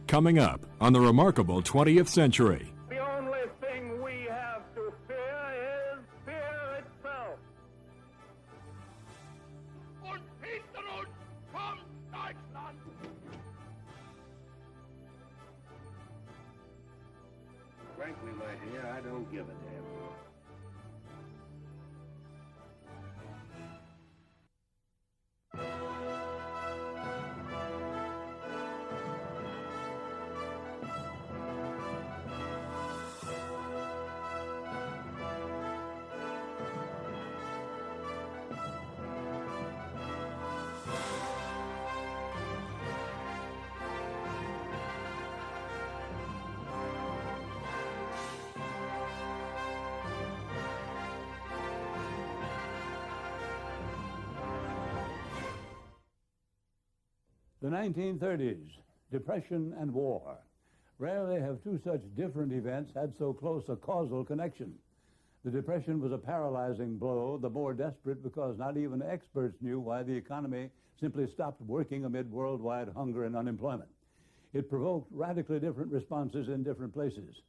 Coming up on the remarkable 20th century. The only thing we have to fear is fear itself. Untitled from Deutschland. Frankly, my dear, I don't give a damn. The 1930s, Depression and war. Rarely have two such different events had so close a causal connection. The Depression was a paralyzing blow, the more desperate because not even experts knew why the economy simply stopped working amid worldwide hunger and unemployment. It provoked radically different responses in different places.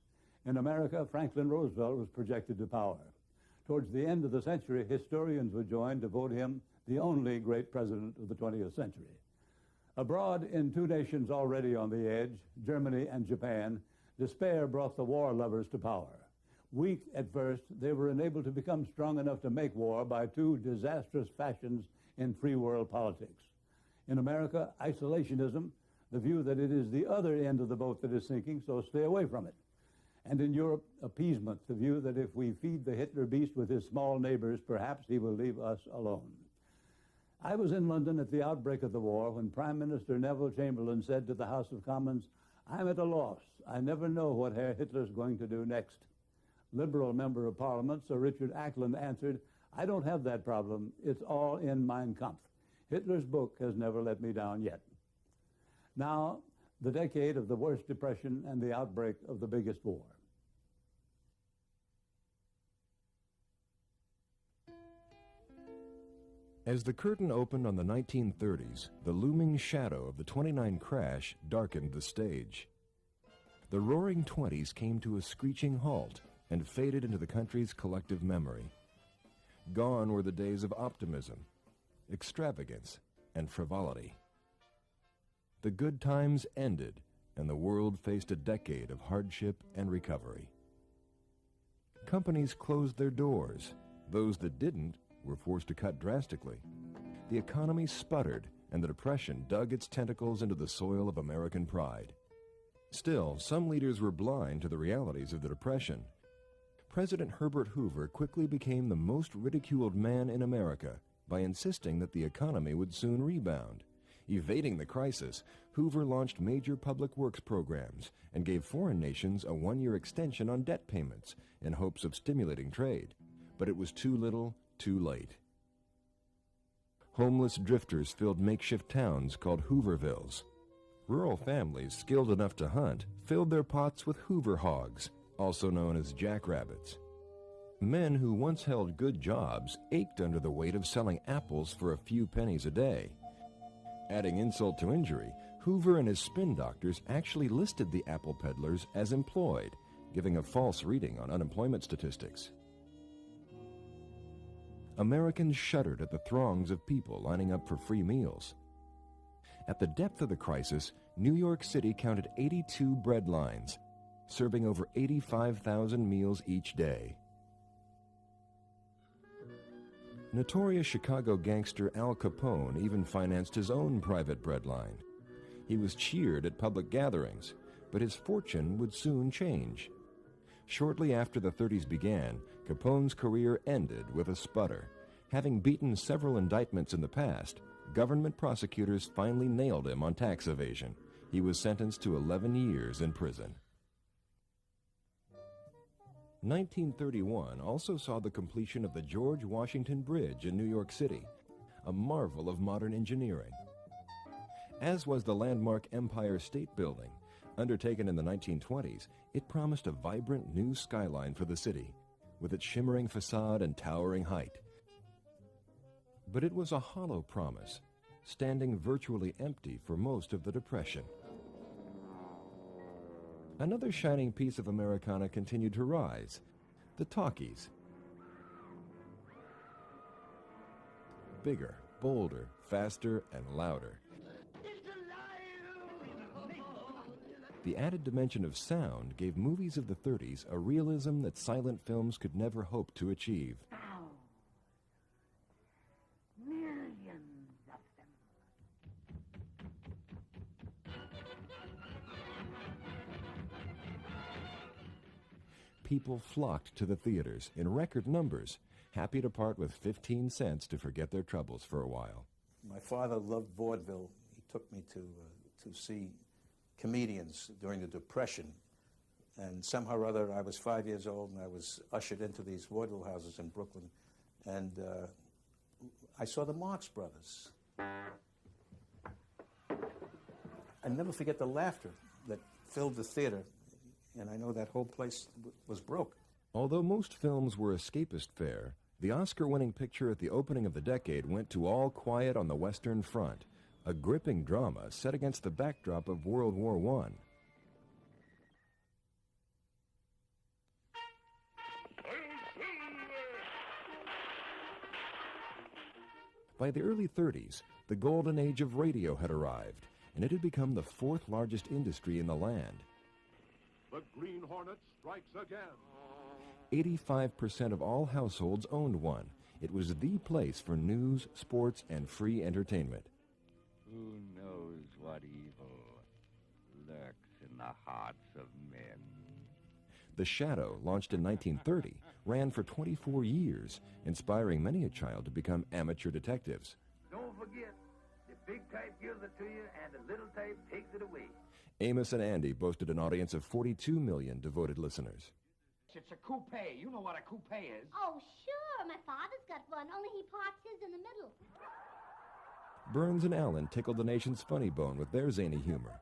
In America, Franklin Roosevelt was projected to power. Towards the end of the century, historians would join to vote him the only great president of the 20th century. Abroad, in two nations already on the edge, Germany and Japan, despair brought the war lovers to power. Weak at first, they were enabled to become strong enough to make war by two disastrous fashions in free world politics. In America, isolationism, the view that it is the other end of the boat that is sinking, so stay away from it. And in Europe, appeasement, the view that if we feed the Hitler beast with his small neighbors, perhaps he will leave us alone. I was in London at the outbreak of the war when Prime Minister Neville Chamberlain said to the House of Commons, "I'm at a loss. I never know what Herr Hitler's going to do next." Liberal Member of Parliament, Sir Richard Ackland, answered, "I don't have that problem. It's all in Mein Kampf. Hitler's book has never let me down yet." Now, the decade of the worst depression and the outbreak of the biggest war. As the curtain opened on the 1930s, the looming shadow of the 29 crash darkened the stage. The roaring 20s came to a screeching halt and faded into the country's collective memory. Gone were the days of optimism, extravagance, and frivolity. The good times ended, and the world faced a decade of hardship and recovery. Companies closed their doors. Those that didn't were forced to cut drastically. The economy sputtered, and the Depression dug its tentacles into the soil of American pride. Still, some leaders were blind to the realities of the Depression. President Herbert Hoover quickly became the most ridiculed man in America by insisting that the economy would soon rebound. Evading the crisis, Hoover launched major public works programs and gave foreign nations a one-year extension on debt payments in hopes of stimulating trade. But it was too little, too late. Homeless drifters filled makeshift towns called Hoovervilles. Rural families skilled enough to hunt filled their pots with Hoover hogs, also known as jackrabbits. Men who once held good jobs ached under the weight of selling apples for a few pennies a day. Adding insult to injury, Hoover and his spin doctors actually listed the apple peddlers as employed, giving a false reading on unemployment statistics. Americans shuddered at the throngs of people lining up for free meals. At the depth of the crisis, New York City counted 82 bread lines, serving over 85,000 meals each day. Notorious Chicago gangster Al Capone even financed his own private bread line. He was cheered at public gatherings, but his fortune would soon change. Shortly after the 30s began, Capone's career ended with a sputter. Having beaten several indictments in the past, government prosecutors finally nailed him on tax evasion. He was sentenced to 11 years in prison. 1931 also saw the completion of the George Washington Bridge in New York City, a marvel of modern engineering. As was the landmark Empire State Building. Undertaken in the 1920s, it promised a vibrant new skyline for the city, with its shimmering facade and towering height. But it was a hollow promise, standing virtually empty for most of the Depression. Another shining piece of Americana continued to rise, the talkies. Bigger, bolder, faster, and louder. The added dimension of sound gave movies of the 30s a realism that silent films could never hope to achieve. Millions of them. People flocked to the theaters in record numbers, happy to part with 15 cents to forget their troubles for a while. My father loved vaudeville. He took me to see comedians during the Depression. And somehow or other, I was 5 years old, and I was ushered into these vaudeville houses in Brooklyn. And I saw the Marx Brothers. I never forget the laughter that filled the theater. And I know that whole place was broke. Although most films were escapist fare, the Oscar-winning picture at the opening of the decade went to All Quiet on the Western Front, a gripping drama set against the backdrop of World War I. By the early 30s, the golden age of radio had arrived, and it had become the fourth largest industry in the land. The Green Hornet strikes again. 85% of all households owned one. It was the place for news, sports, and free entertainment. Who knows what evil lurks in the hearts of men? The Shadow, launched in 1930, ran for 24 years, inspiring many a child to become amateur detectives. Don't forget, the big tape gives it to you and the little tape takes it away. Amos and Andy boasted an audience of 42 million devoted listeners. It's a coupe. You know what a coupe is. Oh, sure. My father's got one, only he parks his in the middle. Burns and Allen tickled the nation's funny bone with their zany humor.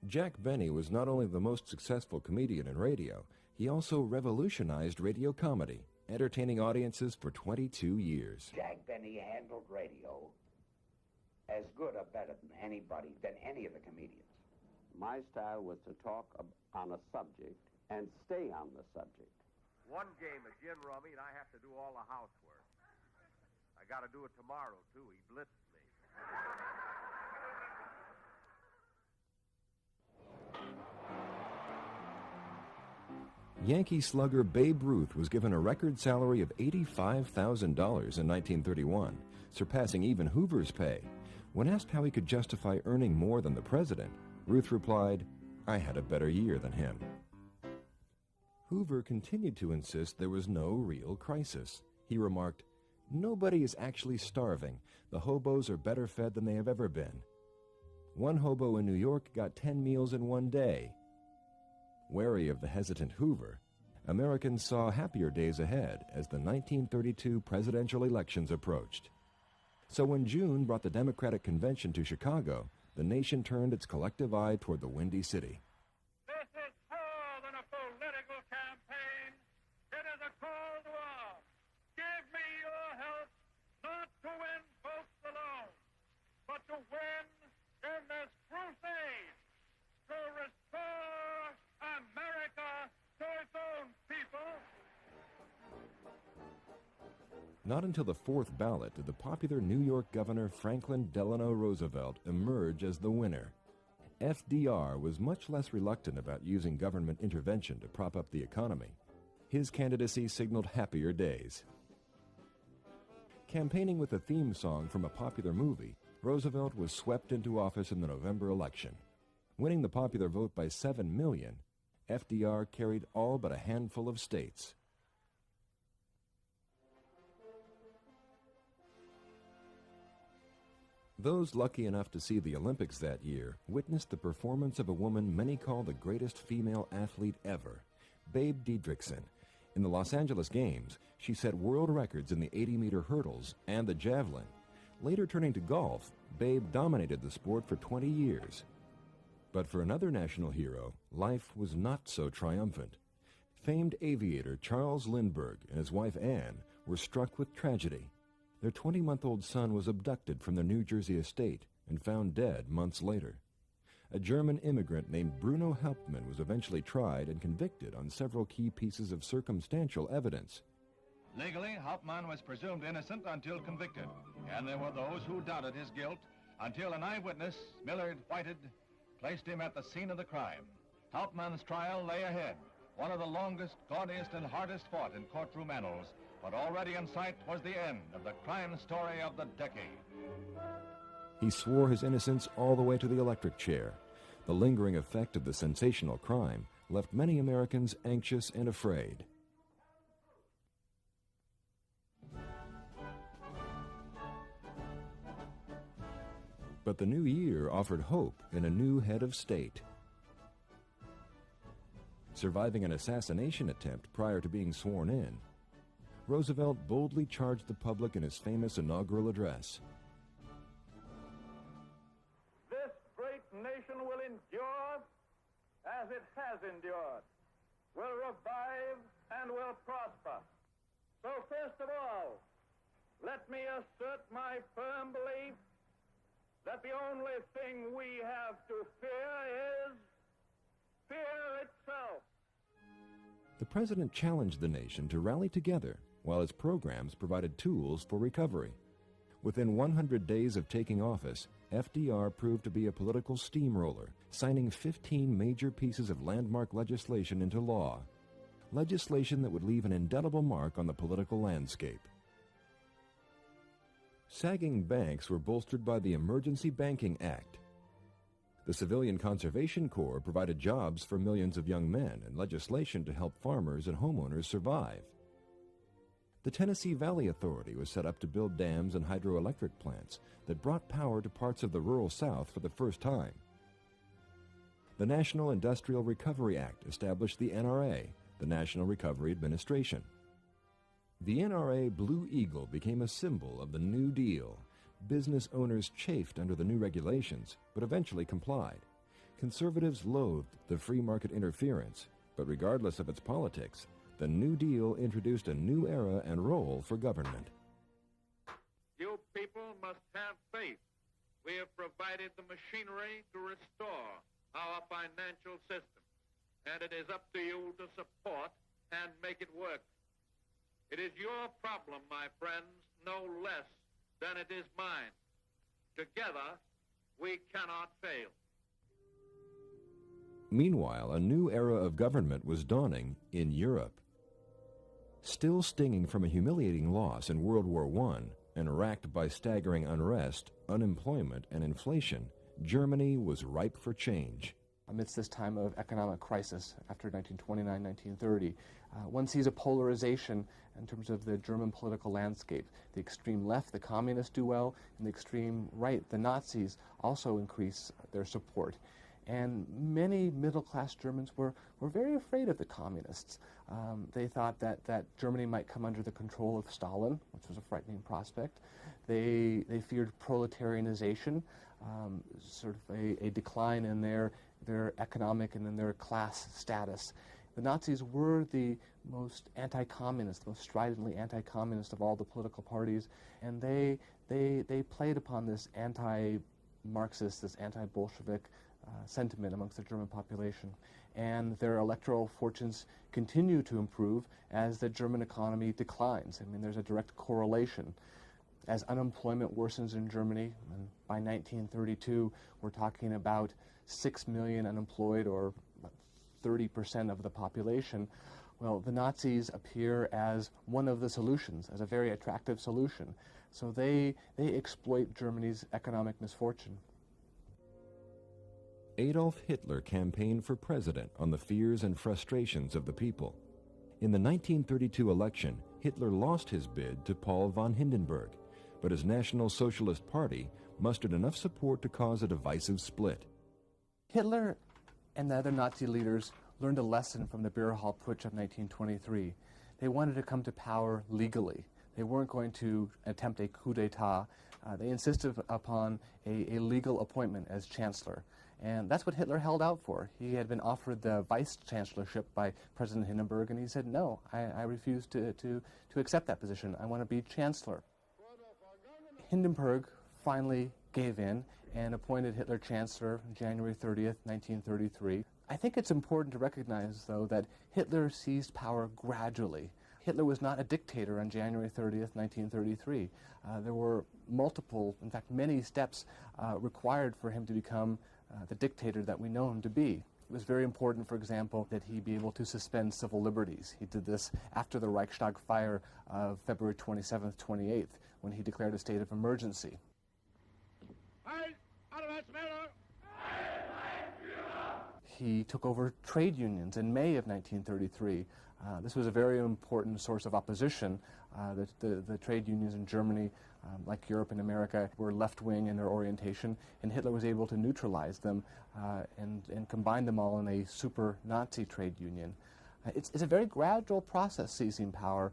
Jack Benny was not only the most successful comedian in radio, he also revolutionized radio comedy, entertaining audiences for 22 years. Jack Benny handled radio as good or better than anybody, than any of the comedians. My style was to talk on a subject and stay on the subject. One game of gin rummy, and I have to do all the housework. I got to do it tomorrow, too. He blitzed me. Yankee slugger Babe Ruth was given a record salary of $85,000 in 1931, surpassing even Hoover's pay. When asked how he could justify earning more than the president, Ruth replied, "I had a better year than him." Hoover continued to insist there was no real crisis. He remarked, "Nobody is actually starving. The hobos are better fed than they have ever been." One hobo in New York got 10 meals in one day. Wary of the hesitant Hoover, Americans saw happier days ahead as the 1932 presidential elections approached. So when June brought the Democratic Convention to Chicago, the nation turned its collective eye toward the Windy City. This is more than a political campaign. It is a call to arms. Give me your help, not to win votes alone, but to win in this crusade to restore America to its own people. Not until the fourth ballot did the popular New York Governor Franklin Delano Roosevelt emerge as the winner. FDR was much less reluctant about using government intervention to prop up the economy. His candidacy signaled happier days. Campaigning with a theme song from a popular movie, Roosevelt was swept into office in the November election. Winning the popular vote by 7 million, FDR carried all but a handful of states. Those lucky enough to see the Olympics that year witnessed the performance of a woman many call the greatest female athlete ever, Babe Diedrickson. In the Los Angeles Games, she set world records in the 80-meter hurdles and the javelin. Later turning to golf, Babe dominated the sport for 20 years. But for another national hero, life was not so triumphant. Famed aviator Charles Lindbergh and his wife Anne were struck with tragedy. Their 20-month-old son was abducted from their New Jersey estate and found dead months later. A German immigrant named Bruno Hauptmann was eventually tried and convicted on several key pieces of circumstantial evidence. Legally, Hauptmann was presumed innocent until convicted, and there were those who doubted his guilt until an eyewitness, Millard Whited, placed him at the scene of the crime. Hauptmann's trial lay ahead, one of the longest, gaudiest, and hardest fought in courtroom annals, but already in sight was the end of the crime story of the decade. He swore his innocence all the way to the electric chair. The lingering effect of the sensational crime left many Americans anxious and afraid. But the new year offered hope in a new head of state. Surviving an assassination attempt prior to being sworn in, Roosevelt boldly charged the public in his famous inaugural address. This great nation will endure as it has endured, will revive and will prosper. So first of all, let me assert my firm belief that the only thing we have to fear is fear itself. The president challenged the nation to rally together while his programs provided tools for recovery. Within 100 days of taking office, FDR proved to be a political steamroller, signing 15 major pieces of landmark legislation into law, legislation that would leave an indelible mark on the political landscape. Sagging banks were bolstered by the Emergency Banking Act. The Civilian Conservation Corps provided jobs for millions of young men and legislation to help farmers and homeowners survive. The Tennessee Valley Authority was set up to build dams and hydroelectric plants that brought power to parts of the rural South for the first time. The National Industrial Recovery Act established the NRA, the National Recovery Administration. The NRA Blue Eagle became a symbol of the New Deal. Business owners chafed under the new regulations, but eventually complied. Conservatives loathed the free market interference, but regardless of its politics, the New Deal introduced a new era and role for government. You people must have faith. We have provided the machinery to restore our financial system, and it is up to you to support and make it work. It is your problem, my friends, no less than it is mine. Together, we cannot fail. Meanwhile, a new era of government was dawning in Europe. Still stinging from a humiliating loss in World War I and racked by staggering unrest, unemployment, and inflation, Germany was ripe for change. Amidst this time of economic crisis after 1929-1930, one sees a polarization in terms of the German political landscape. The extreme left, the communists, do well, and the extreme right, the Nazis, also increase their support. And many middle-class Germans were very afraid of the communists. They thought that Germany might come under the control of Stalin, which was a frightening prospect. They feared proletarianization, sort of a decline in their economic and in their class status. The Nazis were the most anti-communist, the most stridently anti-communist of all the political parties, and they played upon this anti-Marxist, this anti-Bolshevik sentiment amongst the German population. And their electoral fortunes continue to improve as the German economy declines. I mean, there's a direct correlation. As unemployment worsens in Germany, and by 1932, we're talking about 6 million unemployed, or 30% of the population. Well, the Nazis appear as one of the solutions, as a very attractive solution. So they exploit Germany's economic misfortune. Adolf Hitler campaigned for president on the fears and frustrations of the people. In the 1932 election, Hitler lost his bid to Paul von Hindenburg, but his National Socialist Party mustered enough support to cause a divisive split. Hitler and the other Nazi leaders learned a lesson from the Beer Hall Putsch of 1923. They wanted to come to power legally. They weren't going to attempt a coup d'etat. They insisted upon a legal appointment as chancellor. And that's what Hitler held out for. He had been offered the vice-chancellorship by President Hindenburg, and he said, no, I refuse to accept that position. I want to be chancellor. Hindenburg finally gave in and appointed Hitler Chancellor on January 30th, 1933. I think it's important to recognize, though, that Hitler seized power gradually. Hitler was not a dictator on January 30th, 1933. There were multiple, in fact, many steps required for him to become the dictator that we know him to be. It was very important, for example, that he be able to suspend civil liberties. He did this after the Reichstag fire of February 27th, 28th, when he declared a state of emergency. He took over trade unions in May of 1933. This was a very important source of opposition. The trade unions in Germany, like Europe and America, were left-wing in their orientation, and Hitler was able to neutralize them and combine them all in a super-Nazi trade union. It's a very gradual process, seizing power.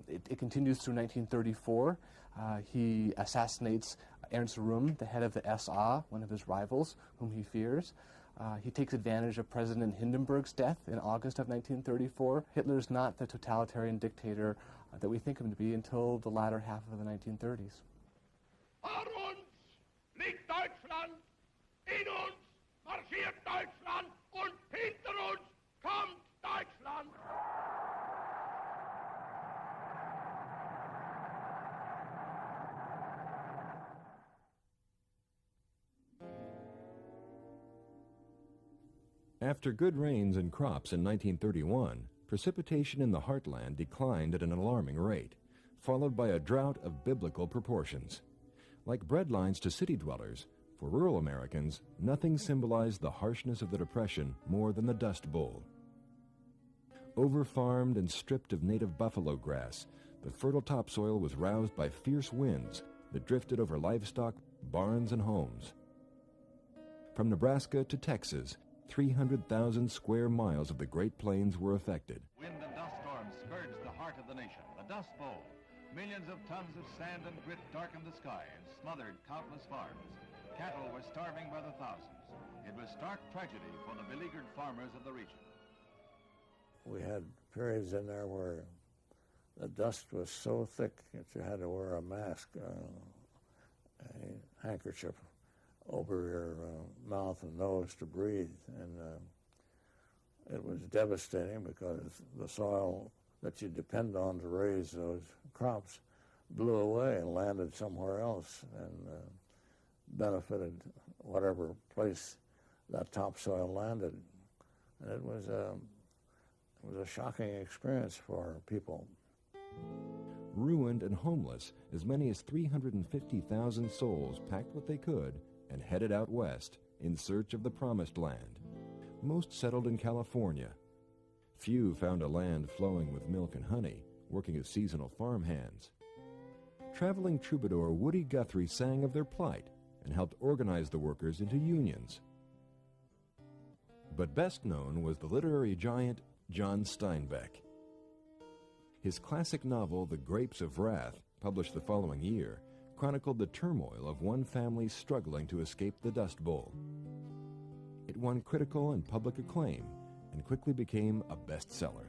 It continues through 1934. He assassinates Ernst Röhm, the head of the SA, one of his rivals, whom he fears. He takes advantage of President Hindenburg's death in August of 1934. Hitler's not the totalitarian dictator that we think of him to be until the latter half of the 1930s. Vor uns liegt Deutschland, in uns marschiert Deutschland und hinter uns kommt Deutschland. After good rains and crops in 1931, precipitation in the heartland declined at an alarming rate, followed by a drought of biblical proportions. Like breadlines to city dwellers, for rural Americans, nothing symbolized the harshness of the Depression more than the Dust Bowl. Over-farmed and stripped of native buffalo grass, the fertile topsoil was roused by fierce winds that drifted over livestock, barns, and homes. From Nebraska to Texas, 300,000 square miles of the Great Plains were affected. Wind and dust storms scourged the heart of the nation, the Dust Bowl. Millions of tons of sand and grit darkened the sky and smothered countless farms. Cattle were starving by the thousands. It was stark tragedy for the beleaguered farmers of the region. We had periods in there where the dust was so thick that you had to wear a mask, a handkerchief over your mouth and nose to breathe. And it was devastating because the soil that you depend on to raise those crops blew away and landed somewhere else and benefited whatever place that topsoil landed. And it was a shocking experience for people. Ruined and homeless, as many as 350,000 souls packed what they could and headed out west in search of the promised land. Most settled in California. Few found a land flowing with milk and honey, working as seasonal farm hands. Traveling troubadour Woody Guthrie sang of their plight and helped organize the workers into unions. But best known was the literary giant John Steinbeck. His classic novel, The Grapes of Wrath, published the following year, chronicled the turmoil of one family struggling to escape the Dust Bowl. It won critical and public acclaim and quickly became a bestseller.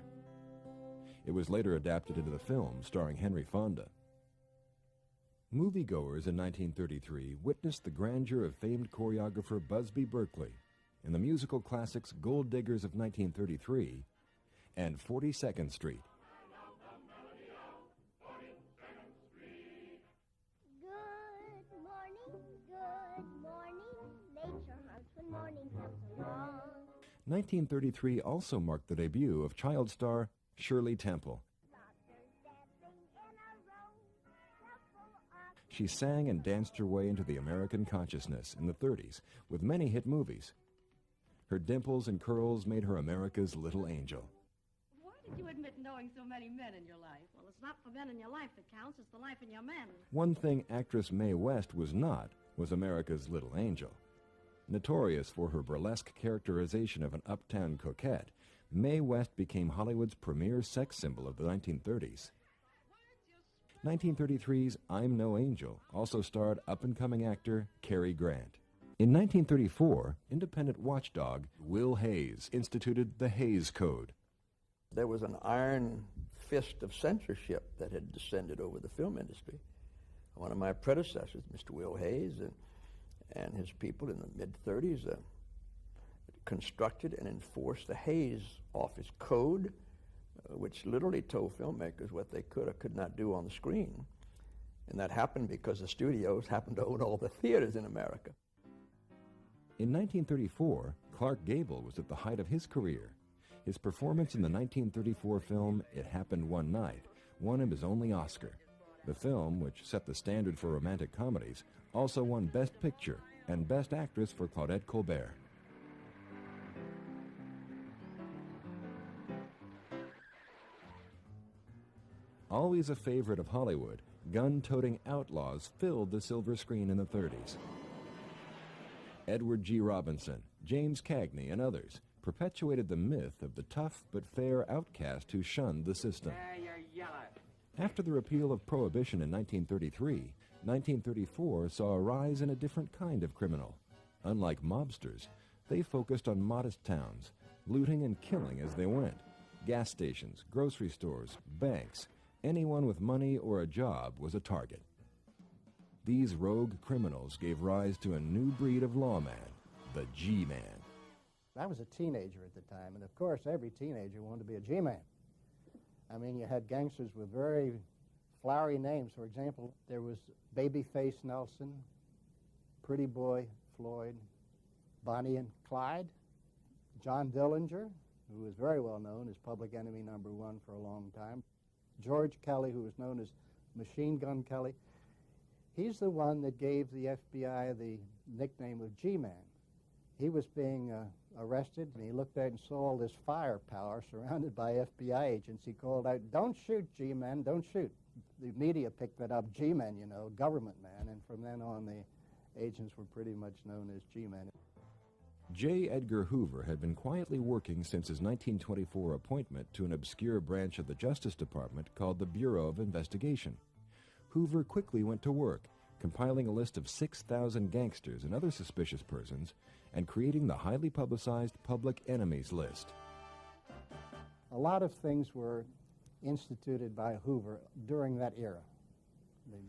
It was later adapted into the film starring Henry Fonda. Moviegoers in 1933 witnessed the grandeur of famed choreographer Busby Berkeley in the musical classics Gold Diggers of 1933 and 42nd Street. Good morning, nature hunts when morning comes along. 1933 also marked the debut of child star Shirley Temple. She sang and danced her way into the American consciousness in the 30s with many hit movies. Her dimples and curls made her America's little angel. Why did you admit knowing so many men in your life? Well, it's not the men in your life that counts, it's the life in your men. One thing actress Mae West was not was America's little angel. Notorious for her burlesque characterization of an uptown coquette, Mae West became Hollywood's premier sex symbol of the 1930s. 1933's I'm No Angel also starred up-and-coming actor Cary Grant. In 1934, independent watchdog Will Hays instituted the Hays Code. There was an iron fist of censorship that had descended over the film industry. one of my predecessors, Mr. Will Hayes, and his people in the mid-30s constructed and enforced the Hayes Office Code, which literally told filmmakers what they could or could not do on the screen. And that happened because the studios happened to own all the theaters in America. In 1934, Clark Gable was at the height of his career. His performance in the 1934 film It Happened One Night won him his only Oscar. The film, which set the standard for romantic comedies, also won Best Picture and Best Actress for Claudette Colbert. Always a favorite of Hollywood, gun-toting outlaws filled the silver screen in the 30s. Edward G. Robinson, James Cagney, and others perpetuated the myth of the tough but fair outcast who shunned the system. After the repeal of Prohibition in 1933, 1934 saw a rise in a different kind of criminal. Unlike mobsters, they focused on modest towns, looting and killing as they went. Gas stations, grocery stores, banks, anyone with money or a job was a target. These rogue criminals gave rise to a new breed of lawman, the G-Man. I was a teenager at the time, and of course every teenager wanted to be a G-Man. I mean, you had gangsters with very flowery names. For example, there was Babyface Nelson, Pretty Boy Floyd, Bonnie and Clyde, John Dillinger, who was very well known as Public Enemy #1 for a long time, George Kelly, who was known as Machine Gun Kelly. He's the one that gave the FBI the nickname of G-Man. He was being arrested, and he looked out and saw all this firepower surrounded by FBI agents. He called out, "Don't shoot, G-Man, don't shoot." The media picked that up, G-Man, you know, government man, and from then on the agents were pretty much known as G-Man. J. Edgar Hoover had been quietly working since his 1924 appointment to an obscure branch of the Justice Department called the Bureau of Investigation. Hoover quickly went to work, compiling a list of 6,000 gangsters and other suspicious persons, and creating the highly publicized Public Enemies list. A lot of things were instituted by Hoover during that era.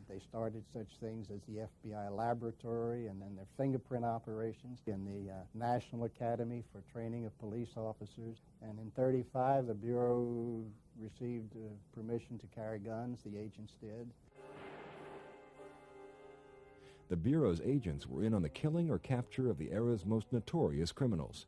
They started such things as the FBI laboratory, and then their fingerprint operations, and the National Academy for Training of Police Officers. And in '35, the Bureau received permission to carry guns. The agents did. The Bureau's agents were in on the killing or capture of the era's most notorious criminals.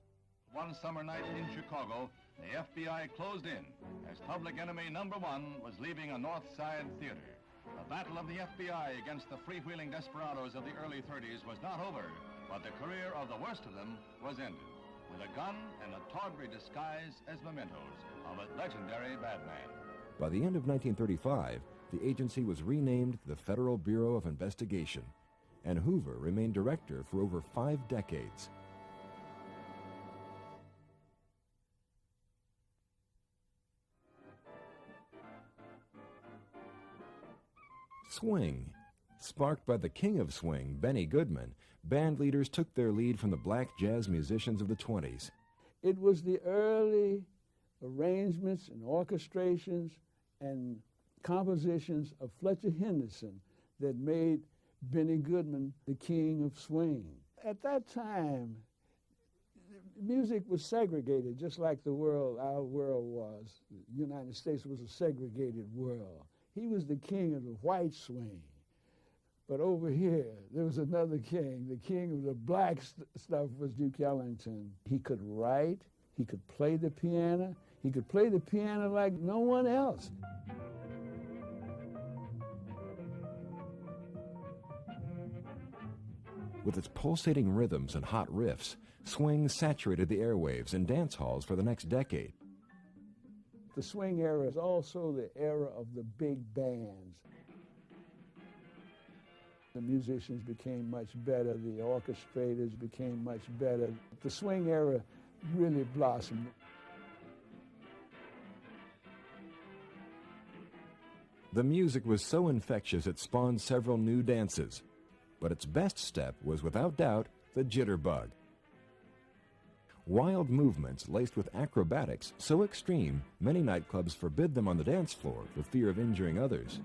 One summer night in Chicago, the FBI closed in as Public Enemy #1 was leaving a North Side theater. The battle of the FBI against the freewheeling desperados of the early 30s was not over, but the career of the worst of them was ended, with a gun and a tawdry disguise as mementos of a legendary bad man. By the end of 1935, the agency was renamed the Federal Bureau of Investigation, and Hoover remained director for over 5 decades. Swing. Sparked by the king of swing, Benny Goodman, band leaders took their lead from the black jazz musicians of the 20s. It was the early arrangements and orchestrations and compositions of Fletcher Henderson that made Benny Goodman the king of swing. At that time, music was segregated, just like our world was. The United States was a segregated world. He was the king of the white swing. But over here, there was another king. The king of the black stuff was Duke Ellington. He could write, he could play the piano, he could play the piano like no one else. With its pulsating rhythms and hot riffs, swing saturated the airwaves and dance halls for the next decade. The swing era is also the era of the big bands. The musicians became much better, the orchestrators became much better. The swing era really blossomed. The music was so infectious it spawned several new dances, but its best step was without doubt the jitterbug. Wild movements laced with acrobatics so extreme, many nightclubs forbid them on the dance floor for fear of injuring others.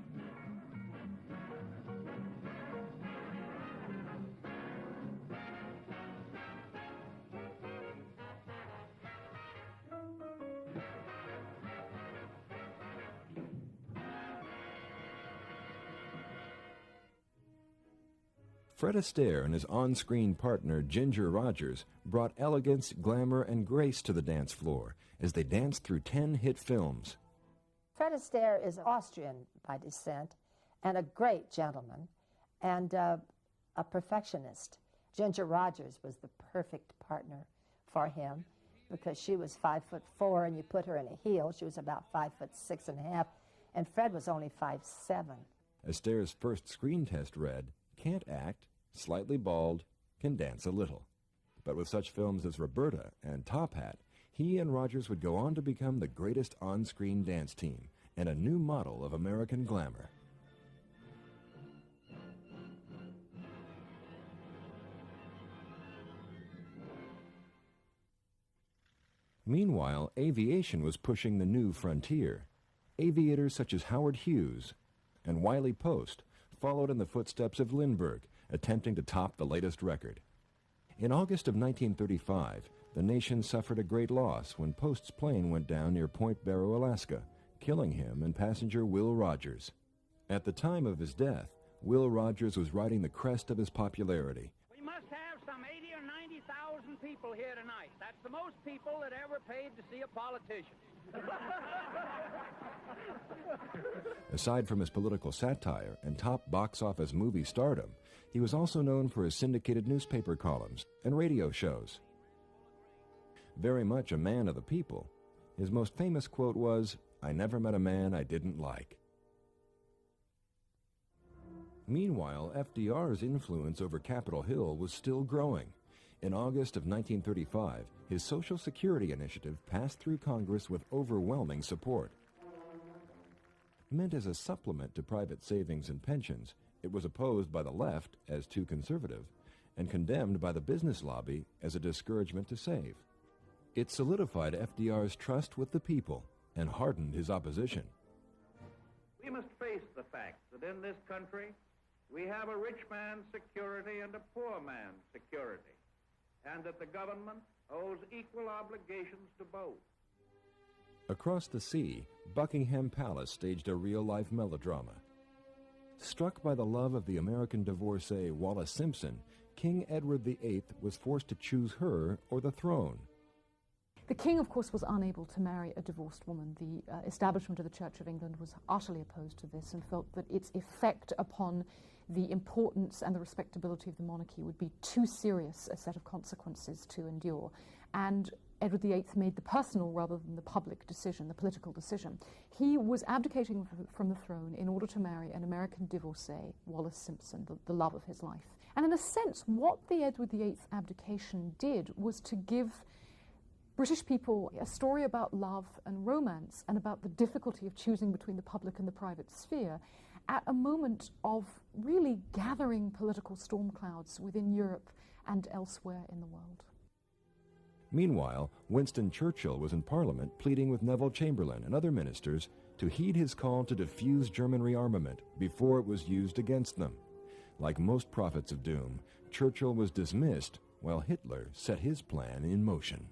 Fred Astaire and his on-screen partner Ginger Rogers brought elegance, glamour, and grace to the dance floor as they danced through 10 hit films. Fred Astaire is Austrian by descent and a great gentleman and a perfectionist. Ginger Rogers was the perfect partner for him because she was 5'4", and you put her in a heel, she was about 5'6.5", and Fred was only 5'7". Astaire's first screen test read, "Can't act, slightly bald, can dance a little." But with such films as Roberta and Top Hat, he and Rogers would go on to become the greatest on-screen dance team and a new model of American glamour. Meanwhile, aviation was pushing the new frontier. Aviators such as Howard Hughes and Wiley Post followed in the footsteps of Lindbergh, attempting to top the latest record. In August of 1935, the nation suffered a great loss when Post's plane went down near Point Barrow, Alaska, killing him and passenger Will Rogers. At the time of his death, Will Rogers was riding the crest of his popularity. We must have some 80 or 90,000 people here tonight. That's the most people that ever paid to see a politician. Aside from his political satire and top box office movie stardom, he was also known for his syndicated newspaper columns and radio shows. Very much a man of the people, his most famous quote was, "I never met a man I didn't like." Meanwhile, FDR's influence over Capitol Hill was still growing. In August of 1935, his Social Security initiative passed through Congress with overwhelming support. Meant as a supplement to private savings and pensions, it was opposed by the left as too conservative and condemned by the business lobby as a discouragement to save. It solidified FDR's trust with the people and hardened his opposition. We must face the fact that in this country we have a rich man's security and a poor man's security, and that the government owes equal obligations to both. Across the sea, Buckingham Palace staged a real-life melodrama. Struck by the love of the American divorcee Wallis Simpson, King Edward VIII was forced to choose her or the throne. The king, of course, was unable to marry a divorced woman. The establishment of the Church of England was utterly opposed to this and felt that its effect upon the importance and the respectability of the monarchy would be too serious a set of consequences to endure. And Edward VIII made the personal rather than the public decision, the political decision. He was abdicating from the throne in order to marry an American divorcee, Wallis Simpson, the love of his life. And in a sense, what the Edward VIII abdication did was to give British people a story about love and romance and about the difficulty of choosing between the public and the private sphere at a moment of really gathering political storm clouds within Europe and elsewhere in the world. Meanwhile, Winston Churchill was in Parliament pleading with Neville Chamberlain and other ministers to heed his call to defuse German rearmament before it was used against them. Like most prophets of doom, Churchill was dismissed while Hitler set his plan in motion.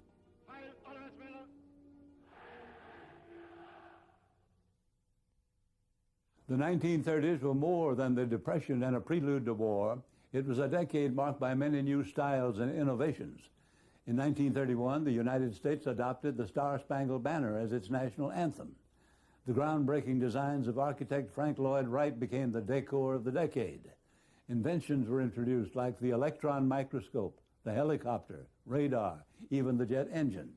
The 1930s were more than the Depression and a prelude to war. It was a decade marked by many new styles and innovations. In 1931, the United States adopted the Star-Spangled Banner as its national anthem. The groundbreaking designs of architect Frank Lloyd Wright became the decor of the decade. Inventions were introduced like the electron microscope, the helicopter, radar, even the jet engine.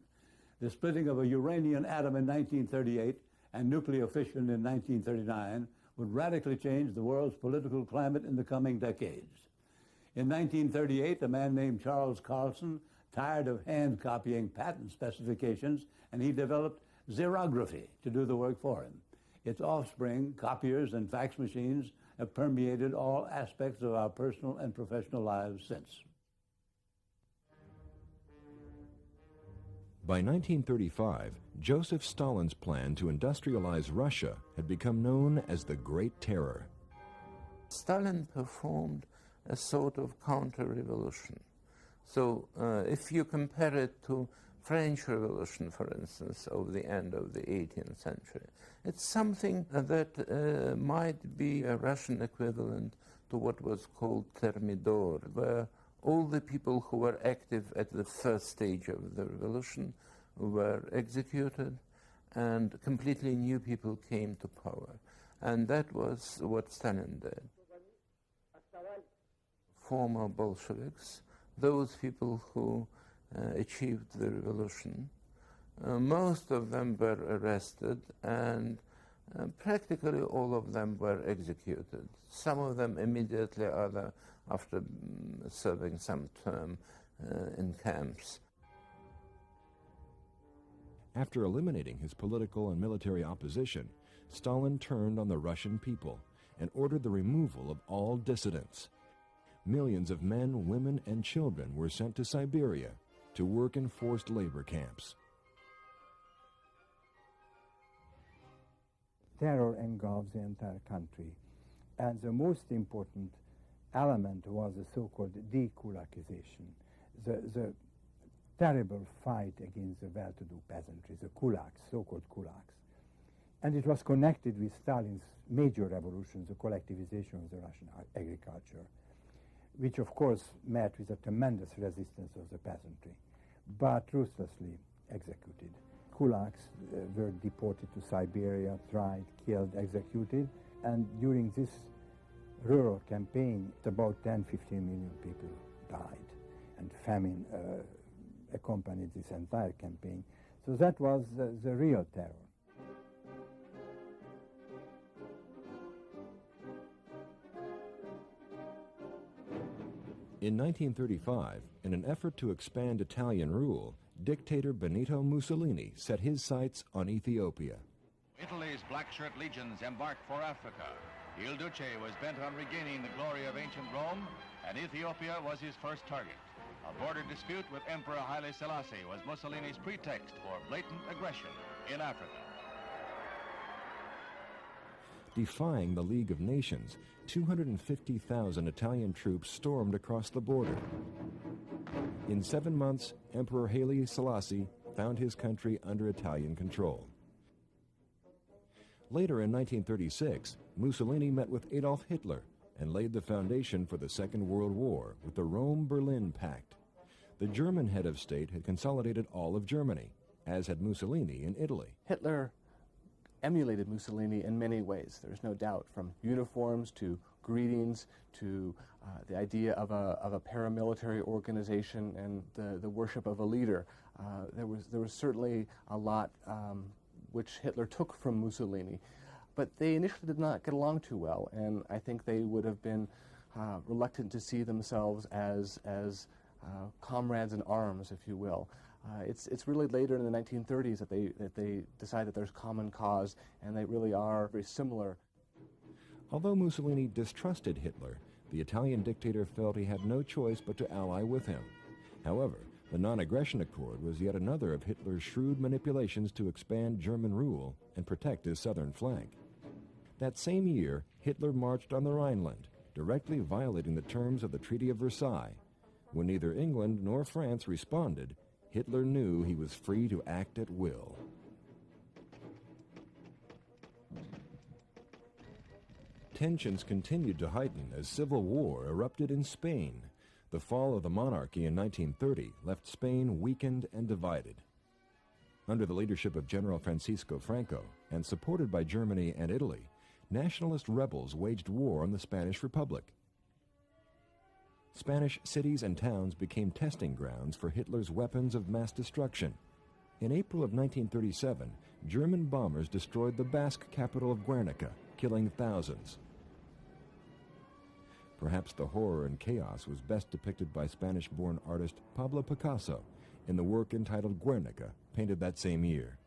The splitting of a uranium atom in 1938 and nuclear fission in 1939 would radically change the world's political climate in the coming decades. In 1938, a man named Charles Carlson tired of hand copying patent specifications, and he developed xerography to do the work for him. Its offspring, copiers and fax machines, have permeated all aspects of our personal and professional lives since. By 1935, Joseph Stalin's plan to industrialize Russia had become known as the Great Terror. Stalin performed a sort of counter-revolution. So if you compare it to French Revolution, for instance, of the end of the 18th century, it's something that might be a Russian equivalent to what was called Thermidor, where all the people who were active at the first stage of the revolution were executed, and completely new people came to power. And that was what Stalin did. Former Bolsheviks, those people who achieved the revolution, most of them were arrested, and practically all of them were executed. Some of them immediately, other after serving some term in camps. After eliminating his political and military opposition, Stalin turned on the Russian people and ordered the removal of all dissidents. Millions of men, women, and children were sent to Siberia to work in forced labor camps. Terror engulfed the entire country, and the most important element was the so-called dekulakization, the terrible fight against the well-to-do peasantry, the kulaks, so-called kulaks. And it was connected with Stalin's major revolution, the collectivization of the Russian agriculture, which of course met with a tremendous resistance of the peasantry, but ruthlessly executed. Kulaks were deported to Siberia, tried, killed, executed, and during this rural campaign, about 10-15 million people died, and famine accompanied this entire campaign. So that was the real terror. In 1935, in an effort to expand Italian rule, dictator Benito Mussolini set his sights on Ethiopia. Italy's Black Shirt legions embarked for Africa. Il Duce was bent on regaining the glory of ancient Rome, and Ethiopia was his first target. A border dispute with Emperor Haile Selassie was Mussolini's pretext for blatant aggression in Africa. Defying the League of Nations, 250,000 Italian troops stormed across the border. In 7 months, Emperor Haile Selassie found his country under Italian control. Later in 1936, Mussolini met with Adolf Hitler and laid the foundation for the Second World War with the Rome-Berlin Pact. The German head of state had consolidated all of Germany, as had Mussolini in Italy. Hitler emulated Mussolini in many ways, there's no doubt, from uniforms to greetings to the idea of a paramilitary organization and the worship of a leader. There was certainly a lot which Hitler took from Mussolini, but they initially did not get along too well, and I think they would have been reluctant to see themselves as comrades in arms, if you will. It's really later in the 1930s that they decide that there's common cause, and they really are very similar. Although Mussolini distrusted Hitler, the Italian dictator felt he had no choice but to ally with him. However, the Non-Aggression Accord was yet another of Hitler's shrewd manipulations to expand German rule and protect his southern flank. That same year, Hitler marched on the Rhineland, directly violating the terms of the Treaty of Versailles. When neither England nor France responded, Hitler knew he was free to act at will. Tensions continued to heighten as civil war erupted in Spain. The fall of the monarchy in 1930 left Spain weakened and divided. Under the leadership of General Francisco Franco, and supported by Germany and Italy, nationalist rebels waged war on the Spanish Republic. Spanish cities and towns became testing grounds for Hitler's weapons of mass destruction. In April of 1937, German bombers destroyed the Basque capital of Guernica, killing thousands. Perhaps the horror and chaos was best depicted by Spanish-born artist Pablo Picasso in the work entitled Guernica, painted that same year.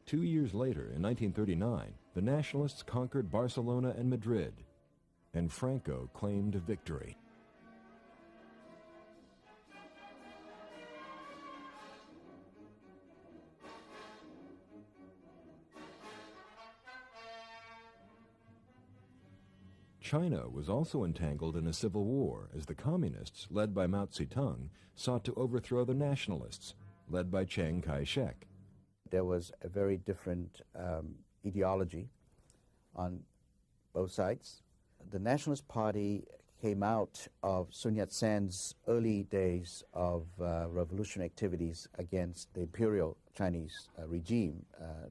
2 years later, in 1939, the nationalists conquered Barcelona and Madrid, and Franco claimed victory. China was also entangled in a civil war as the communists, led by Mao Zedong, sought to overthrow the nationalists, led by Chiang Kai-shek. There was a very different ideology on both sides. The Nationalist Party came out of Sun Yat-sen's early days of revolutionary activities against the imperial Chinese regime,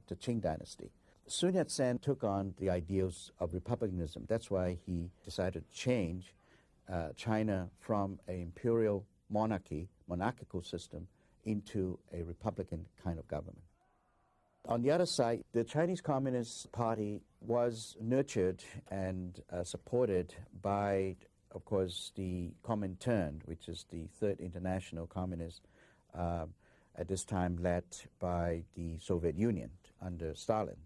the Qing dynasty. Sun Yat-sen took on the ideals of republicanism. That's why he decided to change China from an imperial monarchical system into a republican kind of government. On the other side, the Chinese Communist Party was nurtured and supported by, of course, the Comintern, which is the Third International Communist, at this time led by the Soviet Union under Stalin.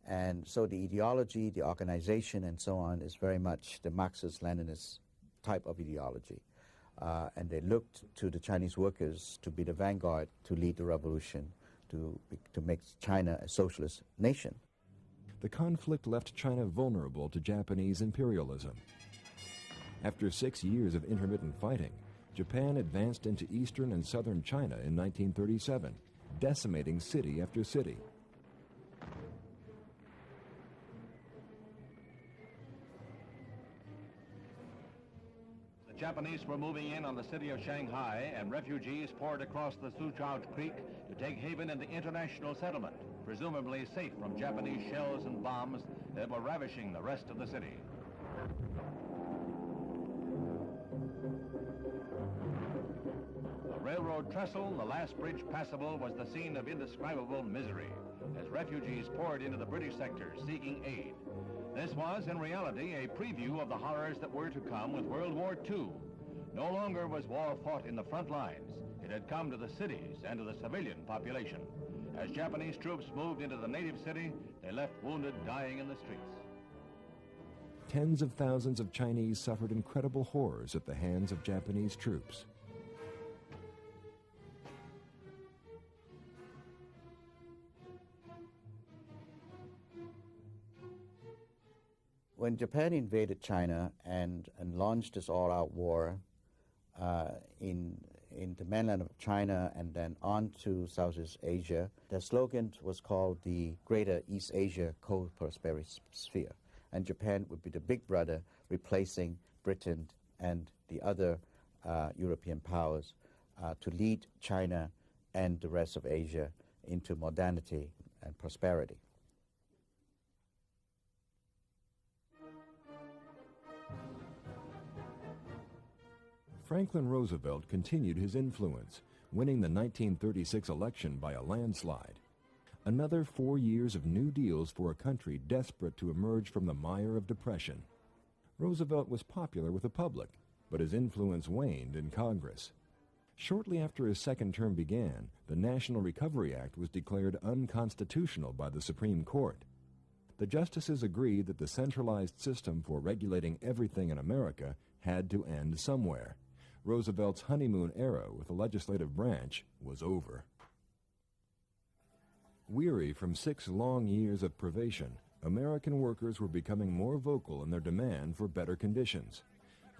And so the ideology, the organization, and so on is very much the Marxist-Leninist type of ideology. And they looked to the Chinese workers to be the vanguard to lead the revolution, to make China a socialist nation. The conflict left China vulnerable to Japanese imperialism. After 6 years of intermittent fighting, Japan advanced into eastern and southern China in 1937, decimating city after city. The Japanese were moving in on the city of Shanghai, and refugees poured across the Suzhou Creek to take haven in the international settlement, presumably safe from Japanese shells and bombs that were ravishing the rest of the city. The railroad trestle, the last bridge passable, was the scene of indescribable misery as refugees poured into the British sectors seeking aid. This was, in reality, a preview of the horrors that were to come with World War II. No longer was war fought in the front lines. It had come to the cities and to the civilian population. As Japanese troops moved into the native city, they left wounded dying in the streets. Tens of thousands of Chinese suffered incredible horrors at the hands of Japanese troops. When Japan invaded China and launched this all-out war in the mainland of China and then on to Southeast Asia, the slogan was called the Greater East Asia Co-Prosperity Sphere. And Japan would be the big brother replacing Britain and the other European powers to lead China and the rest of Asia into modernity and prosperity. Franklin Roosevelt continued his influence, winning the 1936 election by a landslide. Another 4 years of new deals for a country desperate to emerge from the mire of depression. Roosevelt was popular with the public, but his influence waned in Congress. Shortly after his second term began, the National Recovery Act was declared unconstitutional by the Supreme Court. The justices agreed that the centralized system for regulating everything in America had to end somewhere. Roosevelt's honeymoon era with the legislative branch was over. Weary from 6 long years of privation, American workers were becoming more vocal in their demand for better conditions.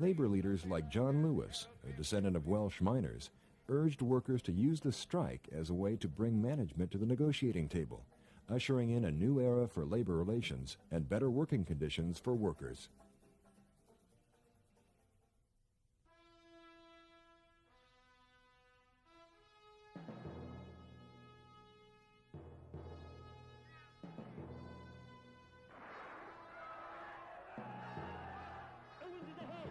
Labor leaders like John Lewis, a descendant of Welsh miners, urged workers to use the strike as a way to bring management to the negotiating table, ushering in a new era for labor relations and better working conditions for workers. Owens is ahead.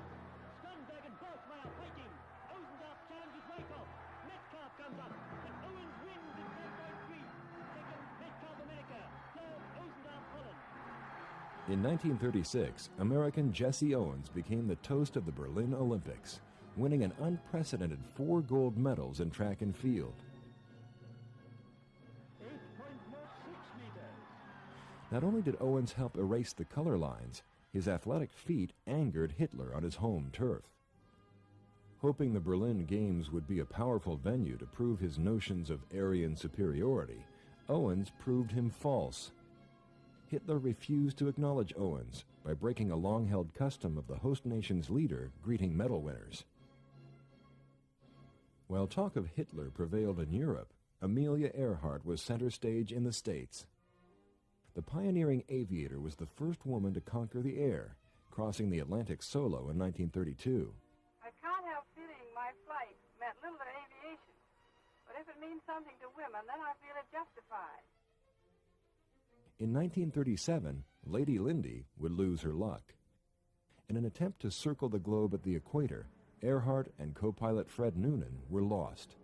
Steinbeck and Dwarfs are fighting. Owens challenges Wyckoff. Metcalf comes up. And Owens wins in 4.3. Second, Metcalf America. Third, Owens Holland. In 1936, American Jesse Owens became the toast of the Berlin Olympics, winning an unprecedented 4 gold medals in track and field. 8.06 meters. Not only did Owens help erase the color lines, his athletic feat angered Hitler on his home turf. Hoping the Berlin Games would be a powerful venue to prove his notions of Aryan superiority, Owens proved him false. Hitler refused to acknowledge Owens by breaking a long-held custom of the host nation's leader greeting medal winners. While talk of Hitler prevailed in Europe, Amelia Earhart was center stage in the States. The pioneering aviator was the first woman to conquer the air, crossing the Atlantic solo in 1932. I can't help feeling my flight meant little to aviation. But if it means something to women, then I feel it justified. In 1937, Lady Lindy would lose her luck. In an attempt to circle the globe at the equator, Earhart and co-pilot Fred Noonan were lost.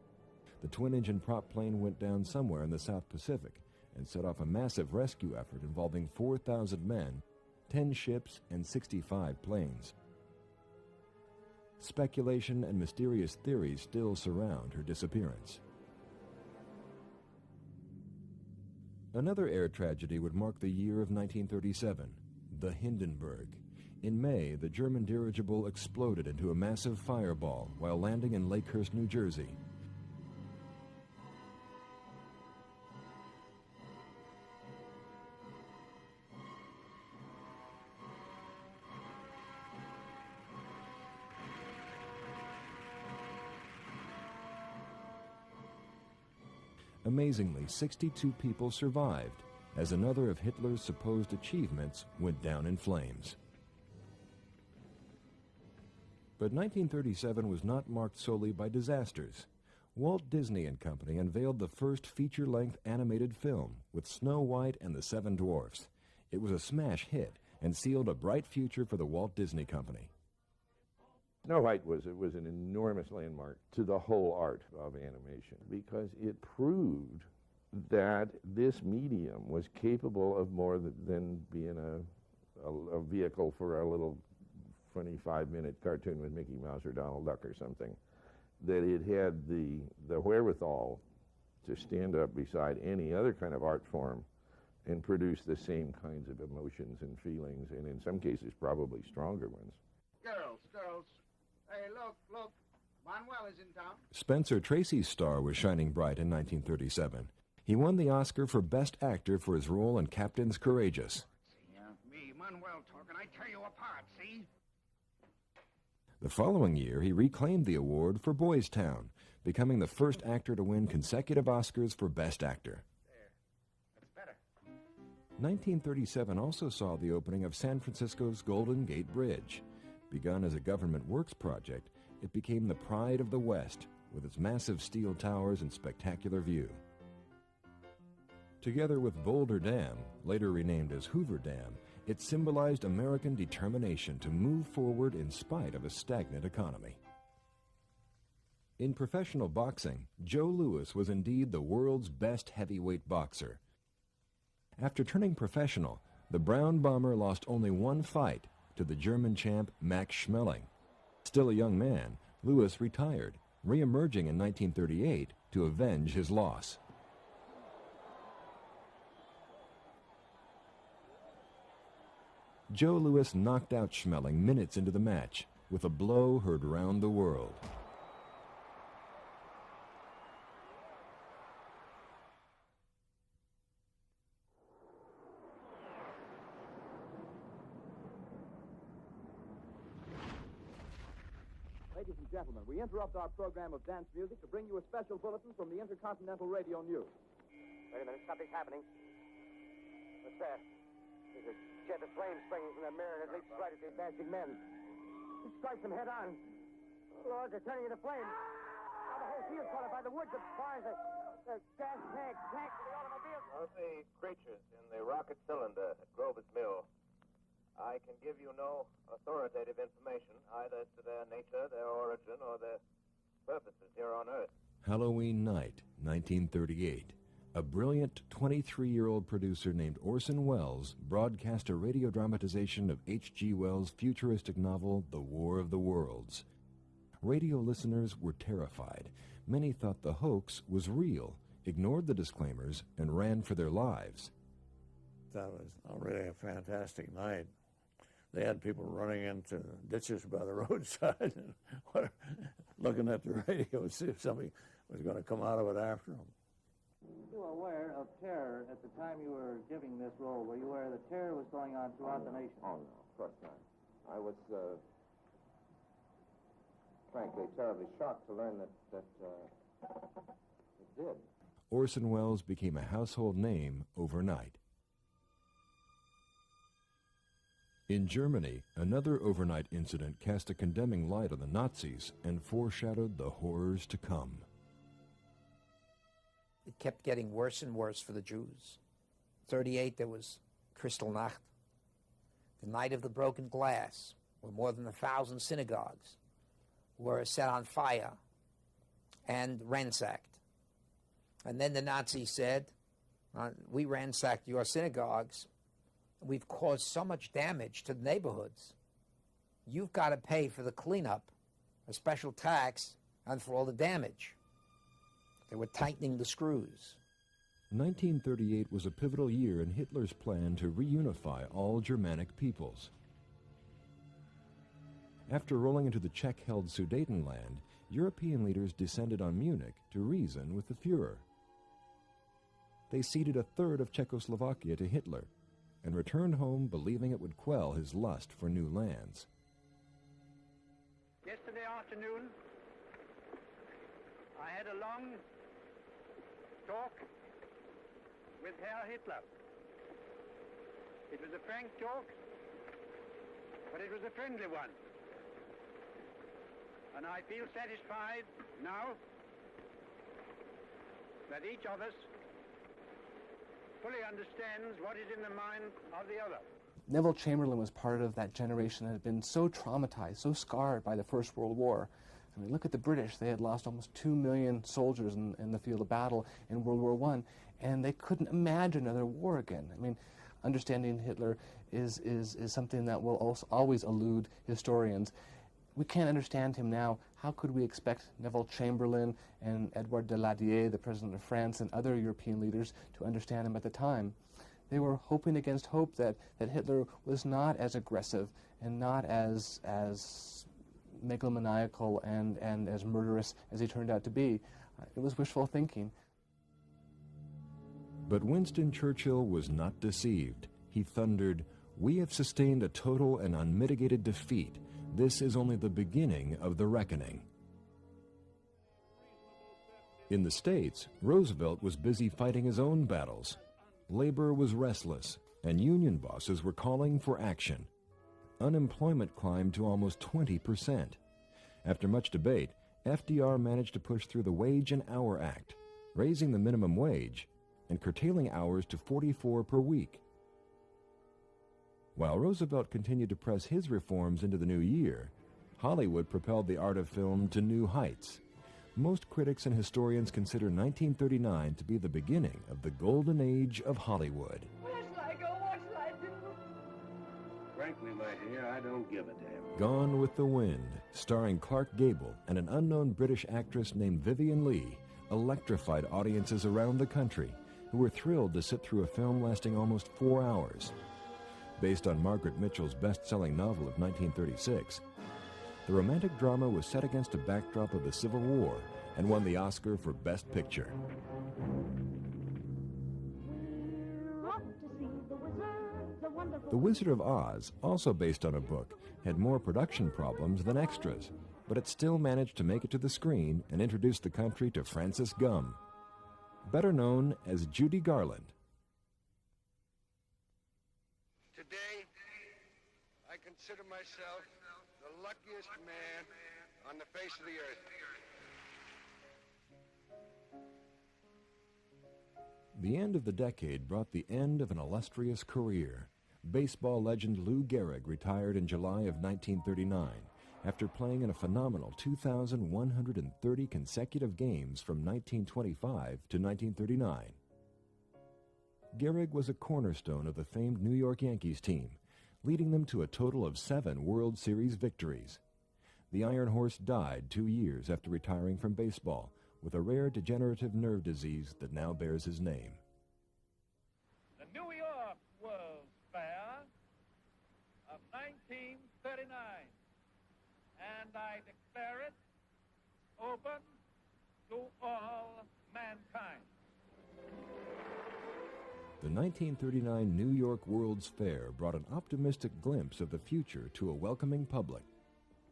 The twin-engine prop plane went down somewhere in the South Pacific and set off a massive rescue effort involving 4,000 men, 10 ships, and 65 planes. Speculation and mysterious theories still surround her disappearance. Another air tragedy would mark the year of 1937, the Hindenburg. In May, the German dirigible exploded into a massive fireball while landing in Lakehurst, New Jersey. Amazingly, 62 people survived, as another of Hitler's supposed achievements went down in flames. But 1937 was not marked solely by disasters. Walt Disney and Company unveiled the first feature-length animated film with Snow White and the Seven Dwarfs. It was a smash hit and sealed a bright future for the Walt Disney Company. Snow White was an enormous landmark to the whole art of animation because it proved that this medium was capable of more than being a vehicle for a little funny 5-minute cartoon with Mickey Mouse or Donald Duck or something. That it had the wherewithal to stand up beside any other kind of art form and produce the same kinds of emotions and feelings, and in some cases probably stronger ones. Girls. Hey, look. Manuel is in town. Spencer Tracy's star was shining bright in 1937. He won the Oscar for Best Actor for his role in Captain's Courageous. Me, Manuel talking, I tear you apart, see? The following year, he reclaimed the award for Boys Town, becoming the first actor to win consecutive Oscars for Best Actor. That's better. 1937 also saw the opening of San Francisco's Golden Gate Bridge. Begun as a government works project, it became the pride of the West, with its massive steel towers and spectacular view. Together with Boulder Dam, later renamed as Hoover Dam, it symbolized American determination to move forward in spite of a stagnant economy. In professional boxing, Joe Louis was indeed the world's best heavyweight boxer. After turning professional, the Brown Bomber lost only one fight to the German champ Max Schmeling. Still a young man, Louis retired, re-emerging in 1938 to avenge his loss. Joe Louis knocked out Schmeling minutes into the match with a blow heard round the world. Ladies and gentlemen, we interrupt our program of dance music to bring you a special bulletin from the Intercontinental Radio News. Wait a minute, something's happening. What's that? There's a jet of flame springing from the mirror and it leaps right at the advancing men. It strikes them head on. Lord, they're turning into flames. Now the whole field's caught up by the woods, the barns, the gas tanks, the automobiles. Only creatures in the rocket cylinder at Grover's Mill. I can give you no authoritative information, either as to their nature, their origin, or their purposes here on Earth. Halloween night, 1938. A brilliant 23-year-old producer named Orson Welles broadcast a radio dramatization of H.G. Wells' futuristic novel, The War of the Worlds. Radio listeners were terrified. Many thought the hoax was real, ignored the disclaimers, and ran for their lives. That was really a fantastic night. They had people running into ditches by the roadside and looking at the radio to see if somebody was going to come out of it after them. You were aware of terror at the time you were giving this role? Were you aware that terror was going on throughout the nation? Oh, no, of course not. I was, frankly, terribly shocked to learn that it did. Orson Welles became a household name overnight. In Germany, another overnight incident cast a condemning light on the Nazis and foreshadowed the horrors to come. It kept getting worse and worse for the Jews. 1938, there was Kristallnacht, the night of the broken glass, where more than 1,000 synagogues were set on fire and ransacked. And then the Nazis said, we ransacked your synagogues. We've caused so much damage to the neighborhoods. You've got to pay for the cleanup, a special tax, and for all the damage. They were tightening the screws. 1938 was a pivotal year in Hitler's plan to reunify all Germanic peoples. After rolling into the Czech-held Sudetenland, European leaders descended on Munich to reason with the Fuhrer. They ceded a third of Czechoslovakia to Hitler and returned home believing it would quell his lust for new lands. Yesterday afternoon, I had a long talk with Herr Hitler. It was a frank talk, but it was a friendly one. And I feel satisfied now that each of us fully understands what is in the mind of the other. Neville Chamberlain was part of that generation that had been so traumatized, so scarred by the First World War. I mean, look at the British. They had lost almost 2 million soldiers in the field of battle in World War I, and they couldn't imagine another war again. I mean, understanding Hitler is something that will also always elude historians. We can't understand him now. How could we expect Neville Chamberlain and Edouard Daladier, the president of France, and other European leaders to understand him at the time? They were hoping against hope that Hitler was not as aggressive and not as megalomaniacal and as murderous as he turned out to be. It was wishful thinking. But Winston Churchill was not deceived. He thundered, "We have sustained a total and unmitigated defeat. This is only the beginning of the reckoning." In the States, Roosevelt was busy fighting his own battles. Labor was restless, and union bosses were calling for action. Unemployment climbed to almost 20%. After much debate, FDR managed to push through the Wage and Hour Act, raising the minimum wage and curtailing hours to 44 per week. While Roosevelt continued to press his reforms into the new year, Hollywood propelled the art of film to new heights. Most critics and historians consider 1939 to be the beginning of the golden age of Hollywood. Where shall I go? What shall I do? Frankly, my dear, I don't give a damn. Gone with the Wind, starring Clark Gable and an unknown British actress named Vivien Leigh, electrified audiences around the country who were thrilled to sit through a film lasting almost 4 hours. Based on Margaret Mitchell's best-selling novel of 1936, the romantic drama was set against a backdrop of the Civil War and won the Oscar for Best Picture. The Wizard of Oz, also based on a book, had more production problems than extras, but it still managed to make it to the screen and introduce the country to Frances Gumm, better known as Judy Garland. Today, I consider myself the luckiest man on the face of the earth. The end of the decade brought the end of an illustrious career. Baseball legend Lou Gehrig retired in July of 1939 after playing in a phenomenal 2,130 consecutive games from 1925 to 1939. Gehrig was a cornerstone of the famed New York Yankees team, leading them to a total of 7 World Series victories. The Iron Horse died 2 years after retiring from baseball with a rare degenerative nerve disease that now bears his name. The New York World's Fair of 1939, and I declare it open to all mankind. The 1939 New York World's Fair brought an optimistic glimpse of the future to a welcoming public.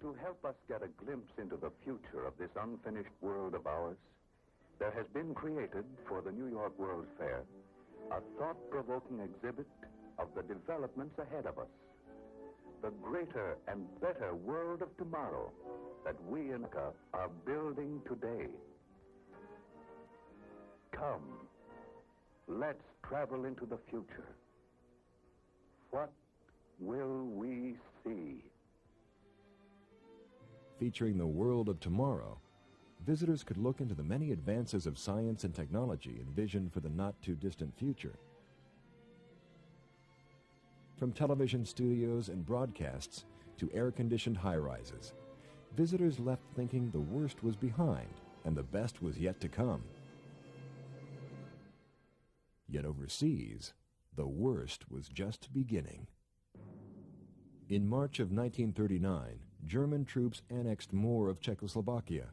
To help us get a glimpse into the future of this unfinished world of ours, there has been created for the New York World's Fair a thought-provoking exhibit of the developments ahead of us. the greater and better world of tomorrow that we in America are building today. Come, let's travel into the future. What will we see? Featuring the world of tomorrow, visitors could look into the many advances of science and technology envisioned for the not-too-distant future. From television studios and broadcasts to air-conditioned high-rises, visitors left thinking the worst was behind and the best was yet to come. Yet overseas, the worst was just beginning. In March of 1939, German troops annexed more of Czechoslovakia.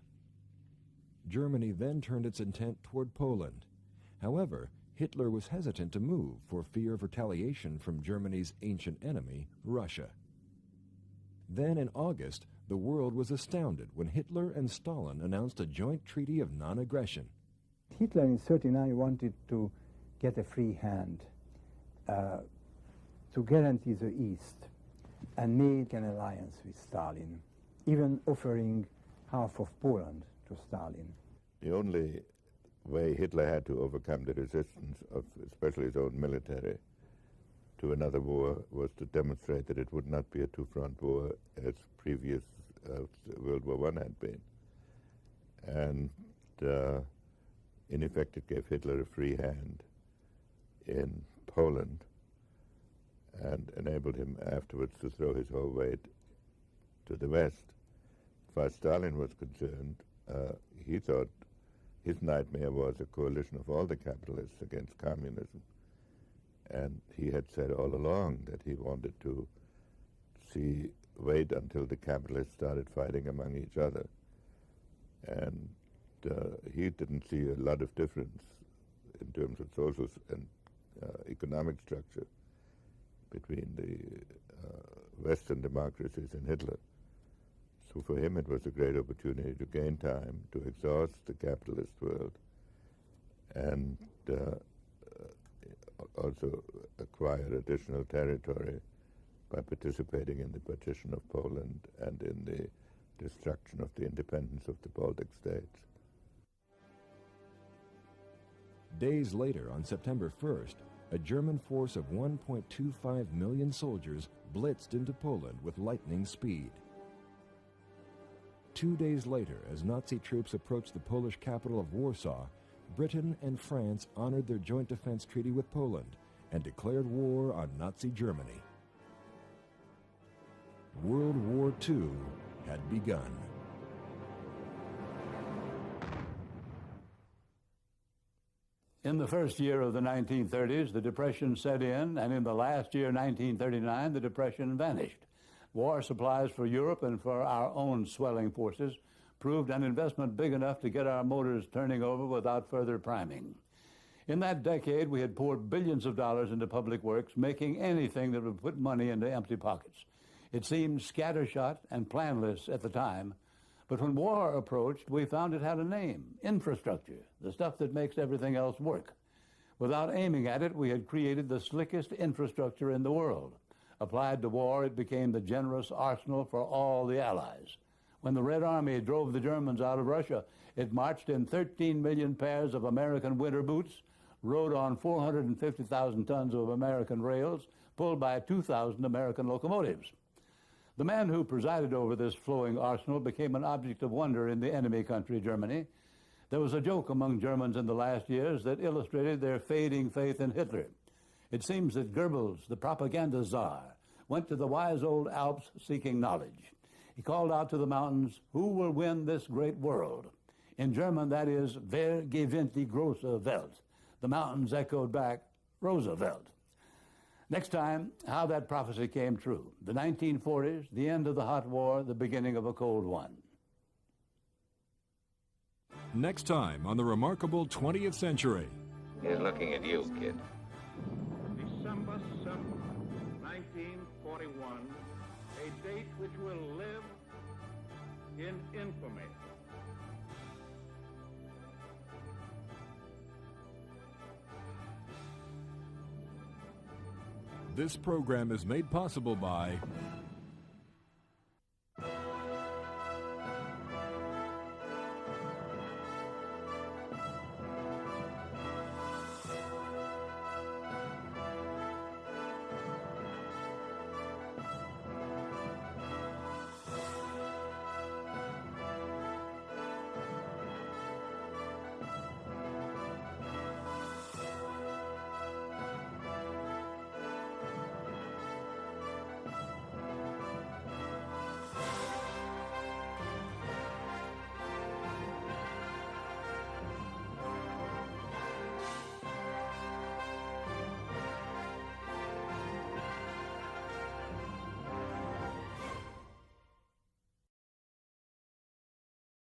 Germany then turned its intent toward Poland. However, Hitler was hesitant to move for fear of retaliation from Germany's ancient enemy, Russia. Then in August, the world was astounded when Hitler and Stalin announced a joint treaty of non-aggression. Hitler in 1939 wanted to get a free hand to guarantee the East and made an alliance with Stalin, even offering half of Poland to Stalin. The only way Hitler had to overcome the resistance of especially his own military to another war was to demonstrate that it would not be a two-front war as previous World War I had been. And in effect it gave Hitler a free hand in Poland and enabled him afterwards to throw his whole weight to the West. As far as Stalin was concerned, he thought his nightmare was a coalition of all the capitalists against communism. And he had said all along that he wanted to wait until the capitalists started fighting among each other. And he didn't see a lot of difference in terms of social and economic structure between the Western democracies and Hitler. So for him it was a great opportunity to gain time, to exhaust the capitalist world, and also acquire additional territory by participating in the partition of Poland and in the destruction of the independence of the Baltic states. Days later, on September 1st, a German force of 1.25 million soldiers blitzed into Poland with lightning speed. 2 days later, as Nazi troops approached the Polish capital of Warsaw, Britain and France honored their joint defense treaty with Poland and declared war on Nazi Germany. World War II had begun. In the first year of the 1930s, the Depression set in, and in the last year, 1939, the Depression vanished. War supplies for Europe and for our own swelling forces proved an investment big enough to get our motors turning over without further priming. In that decade, we had poured billions of dollars into public works, making anything that would put money into empty pockets. It seemed scattershot and planless at the time, but when war approached, we found it had a name: infrastructure, the stuff that makes everything else work. Without aiming at it, we had created the slickest infrastructure in the world. Applied to war, it became the generous arsenal for all the Allies. When the Red Army drove the Germans out of Russia, it marched in 13 million pairs of American winter boots, rode on 450,000 tons of American rails, pulled by 2,000 American locomotives. The man who presided over this flowing arsenal became an object of wonder in the enemy country, Germany. There was a joke among Germans in the last years that illustrated their fading faith in Hitler. It seems that Goebbels, the propaganda czar, went to the wise old Alps seeking knowledge. He called out to the mountains, "Who will win this great world?" In German, that is, "Wer gewinnt die große Welt?" The mountains echoed back, "Roosevelt." Next time, how that prophecy came true. The 1940s, the end of the hot war, the beginning of a cold one. Next time on the remarkable 20th century. He's looking at you, kid. December 7th, 1941, a date which will live in infamy. This program is made possible by